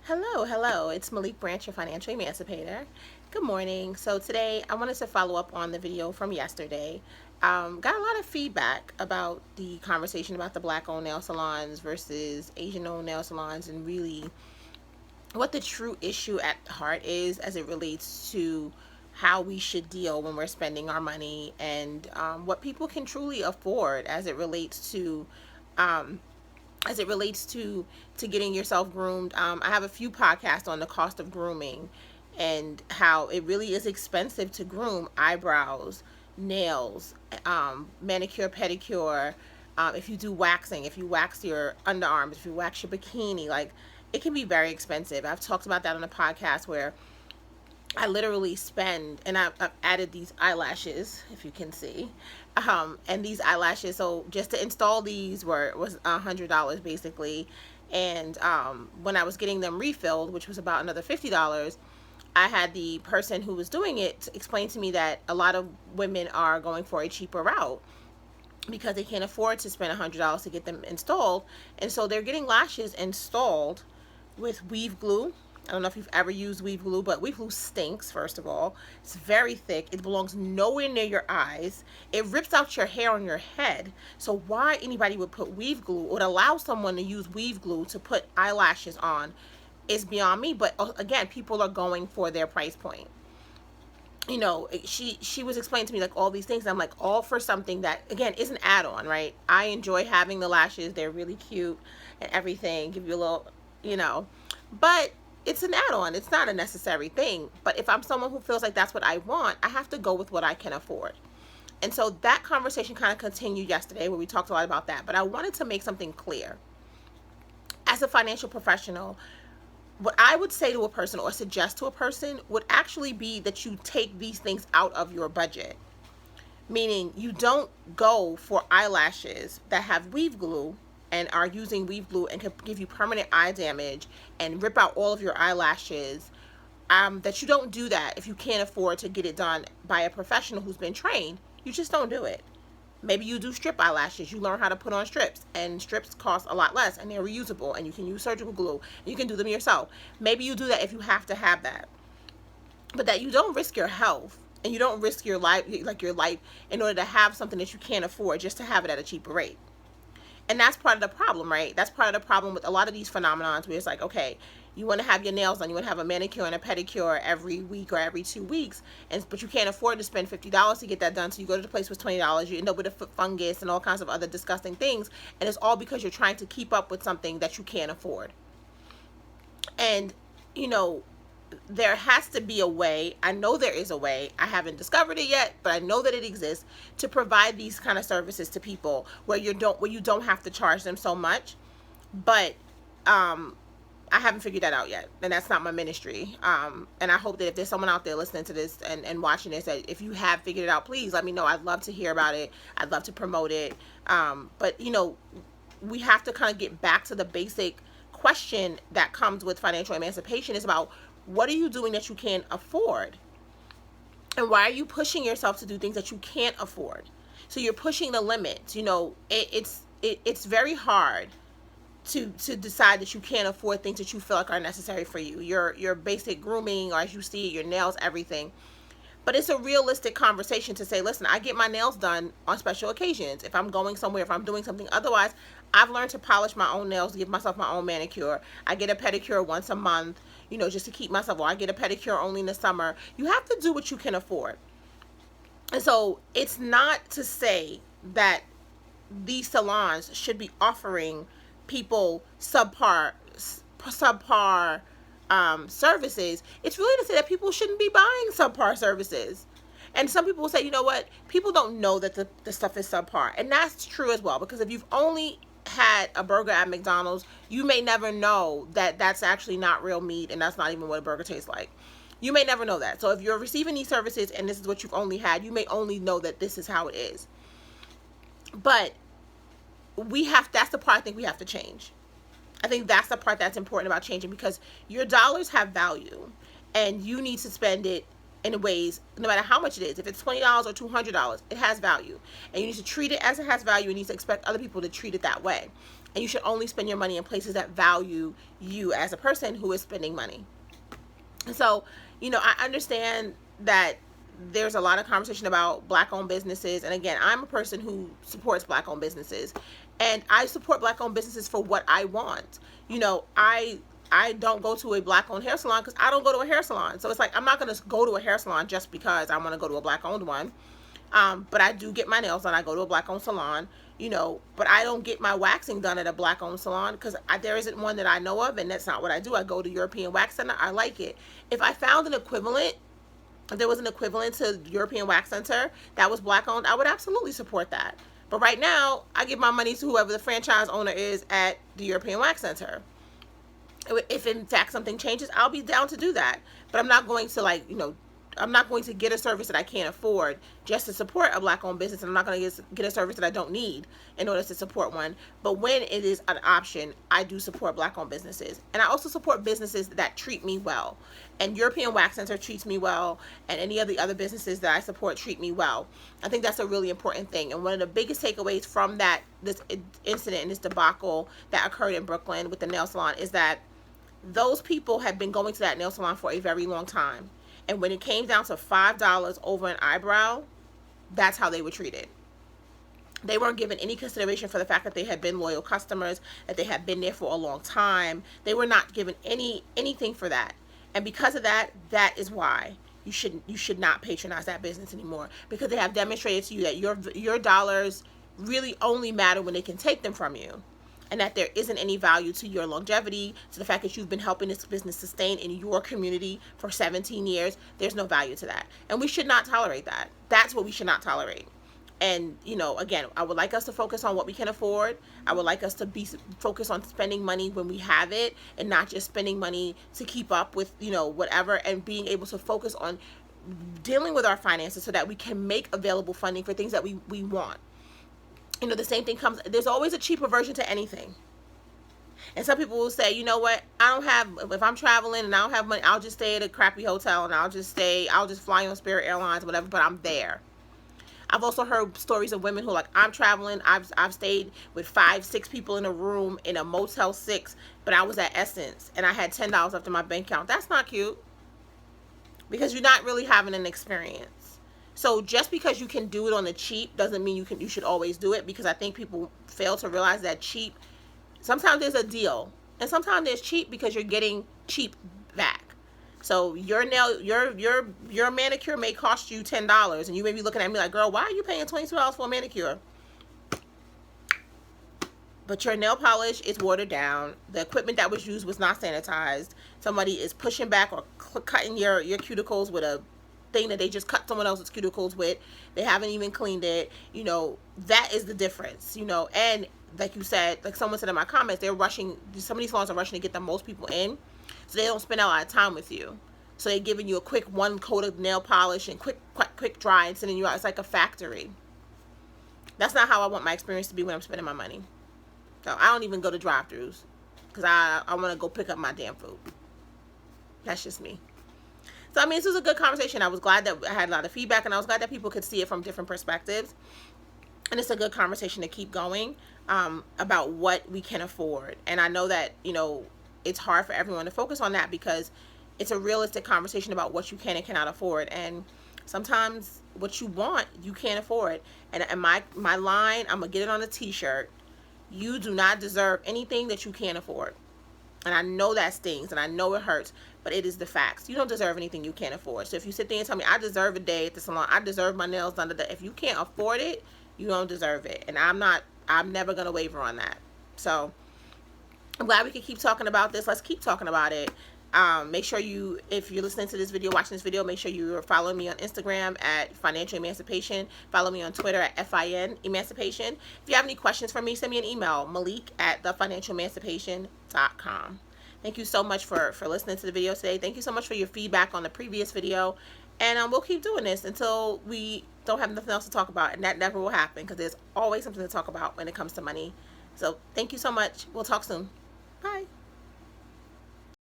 Hello. It's Malik Branch, your financial emancipator. Good morning. So today I wanted to follow up on the video from yesterday. Got a lot of feedback about the conversation about the black-owned nail salons versus Asian-owned nail salons, and really what the true issue at heart is as it relates to how we should deal when we're spending our money, and what people can truly afford um, as it relates to getting yourself groomed. I have a few podcasts on the cost of grooming and how it really is expensive to groom eyebrows, nails, manicure, pedicure. If you do waxing, if you wax your underarms, if you wax your bikini, like, it can be very expensive. I've talked about that on a podcast where I literally spend, and I've added these eyelashes, if you can see, and these eyelashes. So just to install these was $100 basically, and when I was getting them refilled, which was about another $50, I had the person who was doing it explain to me that a lot of women are going for a cheaper route because they can't afford to spend $100 to get them installed, and so they're getting lashes installed with weave glue. I don't know if you've ever used weave glue, but weave glue stinks, first of all. It's very thick. It belongs nowhere near your eyes. It rips out your hair on your head. So why anybody would put weave glue or would allow someone to use weave glue to put eyelashes on is beyond me. But again, people are going for their price point. She was explaining to me like all these things. I'm like, all for something that, again, is an add-on, right? I enjoy having the lashes. They're really cute and everything. Give you a little, but it's an add-on. It's not a necessary thing. But if I'm someone who feels like that's what I want, I have to go with what I can afford. And so that conversation kind of continued yesterday where we talked a lot about that. But I wanted to make something clear. As a financial professional, what I would say to a person or suggest to a person would actually be that you take these things out of your budget. Meaning you don't go for eyelashes that have weave glue and are using weave glue and can give you permanent eye damage and rip out all of your eyelashes. That you don't do that if you can't afford to get it done by a professional who's been trained. You just don't do it. Maybe you do strip eyelashes. You learn how to put on strips, and strips cost a lot less, and they're reusable, and you can use surgical glue, and you can do them yourself. Maybe you do that if you have to have that. But that you don't risk your health and you don't risk your life, in order to have something that you can't afford just to have it at a cheaper rate. And that's part of the problem, right? That's part of the problem with a lot of these phenomenons where it's like, okay, you want to have your nails done, you want to have a manicure and a pedicure every week or every 2 weeks, but you can't afford to spend $50 to get that done, so you go to the place with $20, you end up with a foot fungus and all kinds of other disgusting things, and it's all because you're trying to keep up with something that you can't afford. And, there has to be a way. I know there is a way. I haven't discovered it yet, but I know that it exists to provide these kind of services to people where you don't have to charge them so much. But I haven't figured that out yet, and that's not my ministry. And I hope that if there's someone out there listening to this and watching this, that if you have figured it out, please let me know. I'd love to hear about it. I'd love to promote it. But we have to kind of get back to the basic question that comes with financial emancipation. Is about, what are you doing that you can't afford? And why are you pushing yourself to do things that you can't afford? So you're pushing the limits. It's very hard to decide that you can't afford things that you feel like are necessary for you. Your basic grooming, or as you see, your nails, everything. But it's a realistic conversation to say, listen, I get my nails done on special occasions. If I'm going somewhere, if I'm doing something. Otherwise, I've learned to polish my own nails, give myself my own manicure. I get a pedicure once a month, just to keep myself, or I get a pedicure only in the summer. You have to do what you can afford. And so it's not to say that these salons should be offering people subpar services. It's really to say that people shouldn't be buying subpar services. And some people will say, you know what, people don't know that the stuff is subpar. And that's true as well, because if you've only had a burger at McDonald's, you may never know that that's actually not real meat, and that's not even what a burger tastes like. You may never know that. So if you're receiving these services and this is what you've only had, you may only know that this is how it is. But that's the part I think we have to change. I think that's the part that's important about changing, because your dollars have value and you need to spend it in ways, no matter how much it is. If it's $20 or $200, it has value, and you need to treat it as it has value, and you need to expect other people to treat it that way. And you should only spend your money in places that value you as a person who is spending money. And so, I understand that there's a lot of conversation about Black-owned businesses. And again, I'm a person who supports Black-owned businesses. And I support Black-owned businesses for what I want. I don't go to a Black-owned hair salon because I don't go to a hair salon. So it's like, I'm not going to go to a hair salon just because I want to go to a Black-owned one. But I do get my nails done. I go to a Black-owned salon, but I don't get my waxing done at a Black-owned salon because there isn't one that I know of, and that's not what I do. I go to European Wax Center. I like it. If I found an equivalent, if there was an equivalent to European Wax Center that was Black-owned, I would absolutely support that. But right now, I give my money to whoever the franchise owner is at the European Wax Center. If in fact something changes, I'll be down to do that. But I'm not going to I'm not going to get a service that I can't afford just to support a Black-owned business, and I'm not going to get a service that I don't need in order to support one. But when it is an option, I do support Black-owned businesses. And I also support businesses that treat me well. And European Wax Center treats me well, and any of the other businesses that I support treat me well. I think that's a really important thing. And one of the biggest takeaways from this incident and this debacle that occurred in Brooklyn with the nail salon is that those people have been going to that nail salon for a very long time. And when it came down to $5 over an eyebrow, that's how they were treated. They weren't given any consideration for the fact that they had been loyal customers, that they had been there for a long time. They were not given anything for that. And because of that, that is why you should not patronize that business anymore, because they have demonstrated to you that your dollars really only matter when they can take them from you. And that there isn't any value to your longevity, to the fact that you've been helping this business sustain in your community for 17 years. There's no value to that. And we should not tolerate that. That's what we should not tolerate. And, again, I would like us to focus on what we can afford. I would like us to be focused on spending money when we have it, and not just spending money to keep up with, whatever, and being able to focus on dealing with our finances so that we can make available funding for things that we want. The same thing there's always a cheaper version to anything. And some people will say, you know what, if I'm traveling and I don't have money, I'll just stay at a crappy hotel, and I'll just fly on Spirit Airlines, whatever, but I'm there. I've also heard stories of women who are like, I'm traveling, I've stayed with 5-6 people in a room in a Motel 6, but I was at Essence and I had $10 left in my bank account. That's not cute, because you're not really having an experience. So just because you can do it on the cheap doesn't mean you should always do it, because I think people fail to realize that cheap, sometimes there's a deal, and sometimes there's cheap because you're getting cheap back. So your manicure may cost you $10, and you may be looking at me like, girl, why are you paying $22 for a manicure? But your nail polish is watered down. The equipment that was used was not sanitized. Somebody is pushing back or cutting your cuticles with a thing that they just cut someone else's cuticles with. They haven't even cleaned it. That is the difference. And like you said, like someone said in my comments, some of these salons are rushing to get the most people in, so they don't spend a lot of time with you. So they're giving you a quick one coat of nail polish and quick dry and sending you out. It's like a factory. That's not how I want my experience to be when I'm spending my money. So I don't even go to drive-thrus, because I want to go pick up my damn food. That's just me. So, this was a good conversation. I was glad that I had a lot of feedback, and I was glad that people could see it from different perspectives. And it's a good conversation to keep going about what we can afford. And I know that, it's hard for everyone to focus on that, because it's a realistic conversation about what you can and cannot afford. And sometimes what you want, you can't afford. And my line, I'm going to get it on a t-shirt. You do not deserve anything that you can't afford. And I know that stings, and I know it hurts, but it is the facts. You don't deserve anything you can't afford. So if you sit there and tell me, I deserve a day at the salon, I deserve my nails done today, if you can't afford it, you don't deserve it. And I'm never going to waver on that. So I'm glad we could keep talking about this. Let's keep talking about it. Make sure if you're listening to this video, watching this video, make sure you're following me on Instagram at Financial Emancipation. Follow me on Twitter at FIN Emancipation. If you have any questions for me, send me an email, malik@thefinancialemancipation.com. Thank you so much for listening to the video today. Thank you so much for your feedback on the previous video. And we'll keep doing this until we don't have nothing else to talk about. And that never will happen, because there's always something to talk about when it comes to money. So thank you so much. We'll talk soon. Bye.